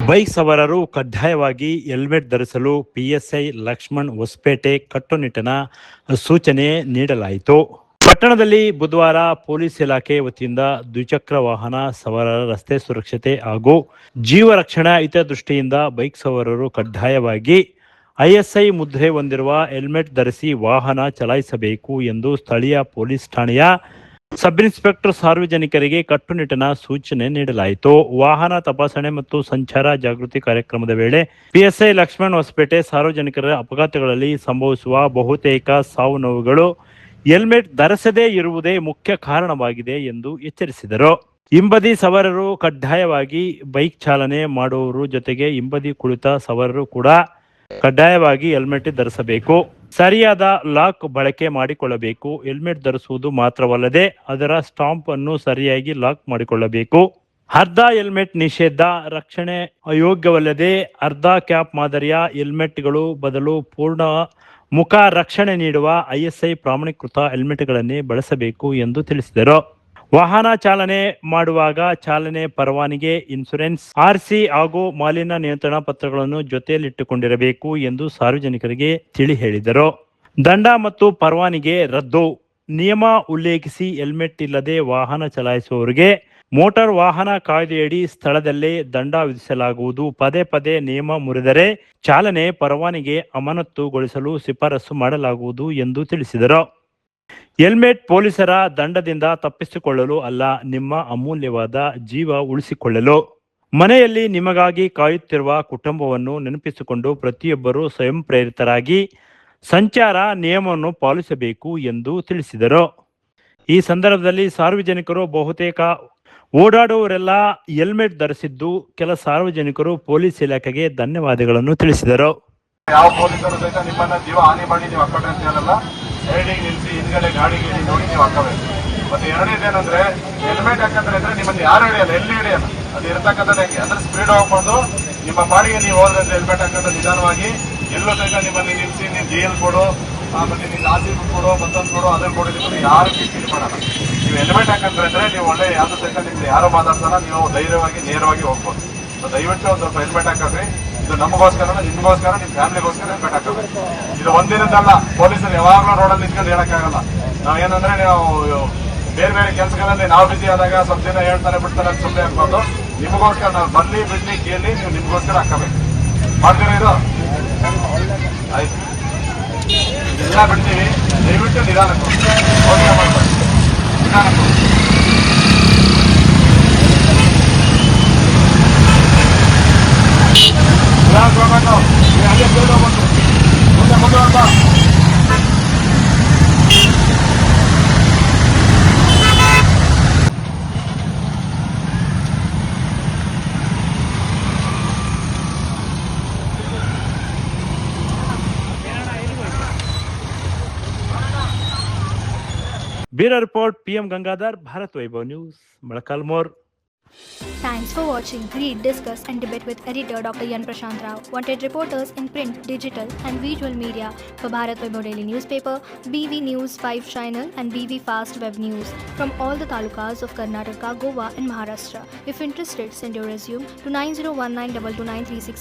Bike ಸವಾರರು ಕಡ್ಡಾಯವಾಗಿ helmet ಧರಿಸಲು ಪಿಎಸ್ಐ ಲಕ್ಷ್ಮಣ್ ಹೊಸಪೇಟೆ ಕಟ್ಟುನಿಟ್ಟಿನ ಸೂಚನೆ ನೀಡಲಾಯಿತು. ಪಟ್ಟಣದಲ್ಲಿ ಬುಧವಾರ ಪೊಲೀಸ್ ಇಲಾಖೆ ವತಿಯಿಂದ ದ್ವಿಚಕ್ರ ವಾಹನ ಸವಾರರ ರಸ್ತೆ ಸುರಕ್ಷತೆ ಹಾಗೂ ಜೀವ ರಕ್ಷಣಾ ಹಿತದೃಷ್ಟಿಯಿಂದ ಬೈಕ್ ಸವಾರರು ಕಡ್ಡಾಯವಾಗಿ ಐಎಸ್ಐ ಮುದ್ರೆ ಹೊಂದಿರುವ ಹೆಲ್ಮೆಟ್ ಧರಿಸಿ ವಾಹನ ಚಲಾಯಿಸಬೇಕು ಎಂದು ಸ್ಥಳೀಯ ಪೊಲೀಸ್ ಠಾಣೆಯ ಸಬ್ ಇನ್ಸ್ಪೆಕ್ಟರ್ ಸಾರ್ವಜನಿಕರಿಗೆ ಕಟ್ಟುನಿಟ್ಟಿನ ಸೂಚನೆ ನೀಡಲಾಯಿತು. ವಾಹನ ತಪಾಸಣೆ ಮತ್ತು ಸಂಚಾರ ಜಾಗೃತಿ ಕಾರ್ಯಕ್ರಮದ ವೇಳೆ ಪಿಎಸ್ಐ ಲಕ್ಷ್ಮಣ್ ಹೊಸಪೇಟೆ ಸಾರ್ವಜನಿಕರ ಅಪಘಾತಗಳಲ್ಲಿ ಸಂಭವಿಸುವ ಬಹುತೇಕ ಸಾವು ನೋವುಗಳು ಹೆಲ್ಮೆಟ್ ಧರಿಸದೇ ಇರುವುದೇ ಮುಖ್ಯ ಕಾರಣವಾಗಿದೆ ಎಂದು ಎಚ್ಚರಿಸಿದರು. ಹಿಂಬದಿ ಸವಾರರು ಕಡ್ಡಾಯವಾಗಿ ಬೈಕ್ ಚಾಲನೆ ಮಾಡುವವರು ಜೊತೆಗೆ ಹಿಂಬದಿ ಕುಳಿತ ಸವಾರರು ಕೂಡ ಕಡ್ಡಾಯವಾಗಿ ಹೆಲ್ಮೆಟ್ ಧರಿಸಬೇಕು. ಸರಿಯಾದ ಲಾಕ್ ಬಳಕೆ ಮಾಡಿಕೊಳ್ಳಬೇಕು. ಹೆಲ್ಮೆಟ್ ಧರಿಸುವುದು ಮಾತ್ರವಲ್ಲದೆ ಅದರ ಸ್ಟಾಂಪ್ ಅನ್ನು ಸರಿಯಾಗಿ ಲಾಕ್ ಮಾಡಿಕೊಳ್ಳಬೇಕು. ಅರ್ಧ ಹೆಲ್ಮೆಟ್ ನಿಷೇಧ. ರಕ್ಷಣೆ ಅಯೋಗ್ಯವಲ್ಲದೆ ಅರ್ಧ ಕ್ಯಾಪ್ ಮಾದರಿಯ ಹೆಲ್ಮೆಟ್ಗಳು ಬದಲು ಪೂರ್ಣ ಮುಖ ರಕ್ಷಣೆ ನೀಡುವ ಐಎಸ್ಐ ಪ್ರಮಾಣೀಕೃತ ಹೆಲ್ಮೆಟ್ಗಳನ್ನೇ ಬಳಸಬೇಕು ಎಂದು ತಿಳಿಸಿದರು. ವಾಹನ ಚಾಲನೆ ಮಾಡುವಾಗ ಚಾಲನೆ ಪರವಾನಗಿ, ಇನ್ಶೂರೆನ್ಸ್, ಆರ್ಸಿ ಹಾಗೂ ಮಾಲಿನ್ಯ ನಿಯಂತ್ರಣ ಪತ್ರಗಳನ್ನು ಜೊತೆಯಲ್ಲಿಟ್ಟುಕೊಂಡಿರಬೇಕು ಎಂದು ಸಾರ್ವಜನಿಕರಿಗೆ ತಿಳಿ ಹೇಳಿದರು. ದಂಡ ಮತ್ತು ಪರವಾನಗಿ ರದ್ದು. ನಿಯಮ ಉಲ್ಲೇಖಿಸಿ ಹೆಲ್ಮೆಟ್ ಇಲ್ಲದೆ ವಾಹನ ಚಲಾಯಿಸುವವರಿಗೆ ಮೋಟಾರ್ ವಾಹನ ಕಾಯ್ದೆಯಡಿ ಸ್ಥಳದಲ್ಲೇ ದಂಡ ವಿಧಿಸಲಾಗುವುದು. ಪದೇ ಪದೇ ನಿಯಮ ಮುರಿದರೆ ಚಾಲನೆ ಪರವಾನಗಿ ಅಮಾನತುಗೊಳಿಸಲು ಶಿಫಾರಸು ಮಾಡಲಾಗುವುದು ಎಂದು ತಿಳಿಸಿದರು. ಹೆಲ್ಮೆಟ್ ಪೊಲೀಸರ ದಂಡದಿಂದ ತಪ್ಪಿಸಿಕೊಳ್ಳಲು ಅಲ್ಲ, ನಿಮ್ಮ ಅಮೂಲ್ಯವಾದ ಜೀವ ಉಳಿಸಿಕೊಳ್ಳಲು. ಮನೆಯಲ್ಲಿ ನಿಮಗಾಗಿ ಕಾಯುತ್ತಿರುವ ಕುಟುಂಬವನ್ನು ನೆನಪಿಸಿಕೊಂಡು ಪ್ರತಿಯೊಬ್ಬರೂ ಸ್ವಯಂ ಪ್ರೇರಿತರಾಗಿ ಸಂಚಾರ ನಿಯಮವನ್ನು ಪಾಲಿಸಬೇಕು ಎಂದು ತಿಳಿಸಿದರು. ಈ ಸಂದರ್ಭದಲ್ಲಿ ಸಾರ್ವಜನಿಕರು ಬಹುತೇಕ ಓಡಾಡುವವರೆಲ್ಲ ಹೆಲ್ಮೆಟ್ ಧರಿಸಿದ್ದು, ಕೆಲ ಸಾರ್ವಜನಿಕರು ಪೊಲೀಸ್ ಇಲಾಖೆಗೆ ಧನ್ಯವಾದಗಳನ್ನು ತಿಳಿಸಿದರು. ಯಾವ ಪೊಲೀಸರು ಸಹಿತ ನಿಮ್ಮನ್ನ ಜೀವ ಹಾನಿ ಮಾಡಿ ನೀವು ಹಾಕೊಂಡ್ರೆ ಅಂತ ಹೇಳಲ್ಲ. ಸೈಡಿಗೆ ನಿಲ್ಲಿಸಿ ಹಿಂದ್ಗಡೆ ಗಾಡಿ ನೋಡಿ ನೀವು ಹಾಕಬೇಕು. ಮತ್ತೆ ಎರಡನೇದೇನಂದ್ರೆ ಹೆಲ್ಮೆಟ್ ಹಾಕಂದ್ರೆ ನಿಮ್ಮನ್ನು ಯಾರು ಹಿಡಿಯಲ್ಲ, ಎಲ್ಲಿ ಹಿಡಿಯಲ್ಲ. ಅದು ಇರತಕ್ಕಂಥದ್ದು ಹೆಂಗೆ ಅಂದ್ರೆ ಸ್ಪೀಡ್ ಹೋಗ್ಕೊಂಡು ನಿಮ್ಮ ಬಾಡಿಗೆ ನೀವು ಹೋದ್ರೆ ಹೆಲ್ಮೆಟ್ ಹಾಕೊಂಡು ನಿಧಾನವಾಗಿ ಎಲ್ಲೋ ಸಹಿತ ನಿಮ್ಮಲ್ಲಿ ನಿಲ್ಲಿಸಿ ನೀವು ಜೈಲ್ ಕೊಡು, ಮತ್ತೆ ನೀವು ಆಸಿ ಕೊಡು, ಮತ್ತೊಂದು ಕೊಡು, ಅದನ್ನು ಕೊಡು, ನಿಮ್ಮನ್ನು ಯಾರು ಕಿರಿಕಿರಿ ಮಾಡಲ್ಲ. ನೀವು ಹೆಲ್ಮೆಟ್ ಹಾಕಂದ್ರೆ ನೀವು ಒಳ್ಳೆ ಯಾವ್ದು ಸಹಿತ ನಿಮ್ಗೆ ಯಾರು ಮಾತಾಡ್ತಾರ ನೀವು ಧೈರ್ಯವಾಗಿ ನೇರವಾಗಿ ಹೋಗ್ಬೋದು. ದಯವಿಟ್ಟು ಒಂದು ಸ್ವಲ್ಪ ಹೆಲ್ಮೆಟ್ ಹಾಕಿ. ಇದು ನಮಗೋಸ್ಕರ, ನಿಮಗೋಸ್ಕರ, ನಿಮ್ಮ ಫ್ಯಾಮಿಲಿಗೋಸ್ಕರ ಹೆಲ್ಮೆಟ್ ಹಾಕಬೇಕು. ಇದು ಒಂದಿನದಲ್ಲ. ಪೊಲೀಸರು ಯಾವಾಗಲೂ ರೋಡಲ್ಲಿ ನಿಂತ್ಕೊಂಡು ಹೇಳಕ್ಕಾಗಲ್ಲ. ನಾವೇನಂದ್ರೆ ನಾವು ಬೇರೆ ಬೇರೆ ಕೆಲಸಗಳಲ್ಲಿ ನಾವು ಬಿಸಿ ಆದಾಗ ಸ್ವಲ್ಪ ಜನ ಹೇಳ್ತಾರೆ ಬಿಡ್ತಾರೆ ಅಂತ ಸುಮ್ಮನೆ ಹಾಕ್ಬಾರ್ದು. ನಿಮಗೋಸ್ಕರ ನಾವು ಬರ್ಲಿ ಬಿಡ್ಲಿ ಕೇಳಿ ನೀವು ನಿಮಗೋಸ್ಕರ ಹಾಕಬೇಕು. ಮಾಡ್ತೀರಾ ಇದು? ಆಯ್ತು, ಎಲ್ಲ ಬಿಡ್ತೀವಿ. ದಯವಿಟ್ಟು ನಿಧಾನಕ್ಕೂ ಯೋಚನೆ ಮಾಡ್ತಾರೆ. ನಿಧಾನಕ್ಕೂ bureau report PM Gangadhar, Bharat Vaibhav news, Molakalmuru. Thanks for watching. Read, discuss and debate with editor Dr. Yan Prashant Rao. Wanted reporters in print, digital and visual media for Bharat Vaibhav Daily Newspaper, BV News 5 Channel and BV Fast Web News from all the talukas of Karnataka, Goa and Maharashtra. If interested, send your resume to 9019229369.